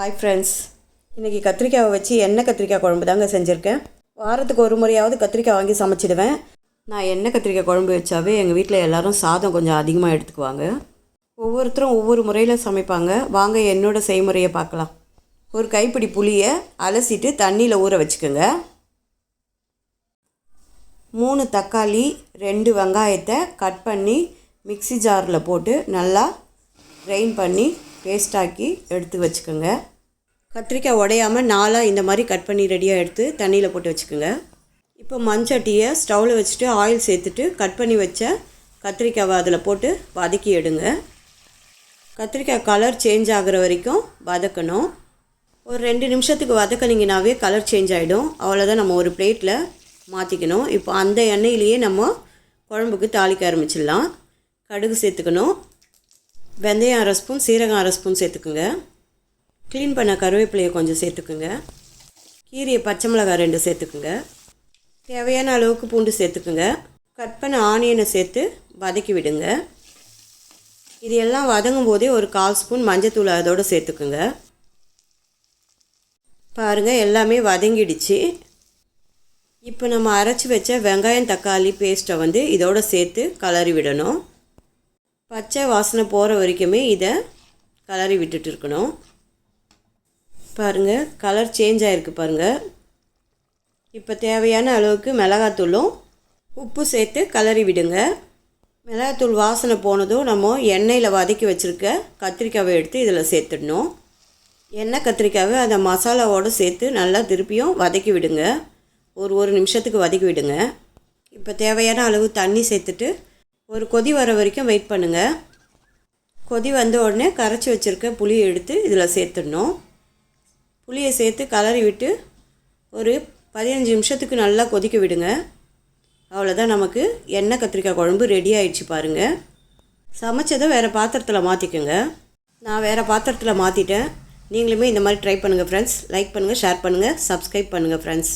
Hi friends, இன்றைக்கி கத்திரிக்காயை வச்சு எண்ணெய் கத்திரிக்காய் குழம்பு தாங்க செஞ்சுருக்கேன். வாரத்துக்கு ஒரு முறையாவது கத்திரிக்காய் வாங்கி சமைச்சிடுவேன். நான் எண்ணெய் கத்திரிக்காய் குழம்பு வச்சாவே எங்கள் வீட்டில் எல்லோரும் சாதம் கொஞ்சம் அதிகமாக எடுத்துக்குவாங்க. ஒவ்வொருத்தரும் ஒவ்வொரு முறையில் சமைப்பாங்க. வாங்க என்னோடய செய்முறையை பார்க்கலாம். ஒரு கைப்பிடி புளியை அலசிட்டு தண்ணியில் ஊற வச்சுக்கோங்க. 3 தக்காளி 2 வெங்காயத்தை கட் பண்ணி மிக்ஸி ஜாரில் போட்டு நல்லா கிரைண்ட் பண்ணி பேஸ்டாக்கி எடுத்து வச்சுக்கோங்க. கத்திரிக்காய் உடையாமல் 4 இந்த மாதிரி கட் பண்ணி ரெடியாக எடுத்து தண்ணியில் போட்டு வச்சுக்கோங்க. இப்போ மண்சட்டியை ஸ்டவ்வில் வச்சுட்டு ஆயில் சேர்த்துட்டு கட் பண்ணி வச்ச கத்திரிக்காவை அதில் போட்டு வதக்கி எடுங்க. கத்திரிக்காய் கலர் சேஞ்ச் ஆகிற வரைக்கும் வதக்கணும். ஒரு 2 நிமிஷத்துக்கு வதக்கினீங்கனாவே கலர் சேஞ்ச் ஆகிடும். அவ்வளோதான், நம்ம ஒரு பிளேட்டில் மாற்றிக்கணும். இப்போ அந்த எண்ணெயிலேயே நம்ம குழம்புக்கு தாளிக்க ஆரம்பிச்சிடலாம். கடுகு சேர்த்துக்கணும். வெந்தயம் 1/2 ஸ்பூன், சீரகம் 1/2 ஸ்பூன் சேர்த்துக்குங்க. க்ளீன் பண்ண கருவேப்பிலையை கொஞ்சம் சேர்த்துக்குங்க. கீரையை பச்சை மிளகாய் 2 சேர்த்துக்குங்க. தேவையான அளவுக்கு பூண்டு சேர்த்துக்குங்க. கட் பண்ண ஆனியனை சேர்த்து வதக்கி விடுங்க. இது எல்லாம் வதங்கும் போதே ஒரு 1/4 ஸ்பூன் மஞ்சத்தூள் அதோடு சேர்த்துக்குங்க. பாருங்கள், எல்லாமே வதங்கிடுச்சு. இப்போ நம்ம அரைச்சி வச்ச வெங்காயம் தக்காளி பேஸ்ட்டை இதோடு சேர்த்து கலரி விடணும். பச்சை வாசனை போகிற வரைக்குமே இதை கலரி விட்டுட்டு இருக்கணும். பாருங்கள், கலர் சேஞ்ச் ஆகிருக்கு பாருங்கள். இப்போ தேவையான அளவுக்கு மிளகாத்தூளும் உப்பு சேர்த்து கலரி விடுங்க. மிளகாத்தூள் வாசனை போனதும் நம்ம எண்ணெயில் வதக்கி வச்சுருக்க கத்திரிக்காவை எடுத்து இதில் சேர்த்துடணும். எண்ணெய் கத்திரிக்காவை அந்த மசாலாவோடு சேர்த்து நல்லா திருப்பியும் வதக்கி விடுங்க. ஒரு நிமிஷத்துக்கு வதக்கி விடுங்க. இப்போ தேவையான அளவு தண்ணி சேர்த்துட்டு ஒரு கொதி வர வரைக்கும் வெயிட் பண்ணுங்கள். கொதி வந்த உடனே கரைச்சி வச்சுருக்க புளியை எடுத்து இதில் சேர்த்துடணும். புளியை சேர்த்து கலரி விட்டு ஒரு 15 நிமிஷத்துக்கு நல்லா கொதிக்க விடுங்க. அவ்வளோதான், நமக்கு எண்ணெய் கத்திரிக்காய் குழம்பு ரெடி ஆகிடுச்சு பாருங்கள். சமைச்சதை வேறு பாத்திரத்தில் மாற்றிக்கோங்க. நான் வேறு பாத்திரத்தில் மாற்றிட்டேன். நீங்களுமே இந்த மாதிரி ட்ரை பண்ணுங்கள் ஃப்ரெண்ட்ஸ். லைக் பண்ணுங்கள், ஷேர் பண்ணுங்கள், சப்ஸ்கிரைப் பண்ணுங்கள் ஃப்ரெண்ட்ஸ்.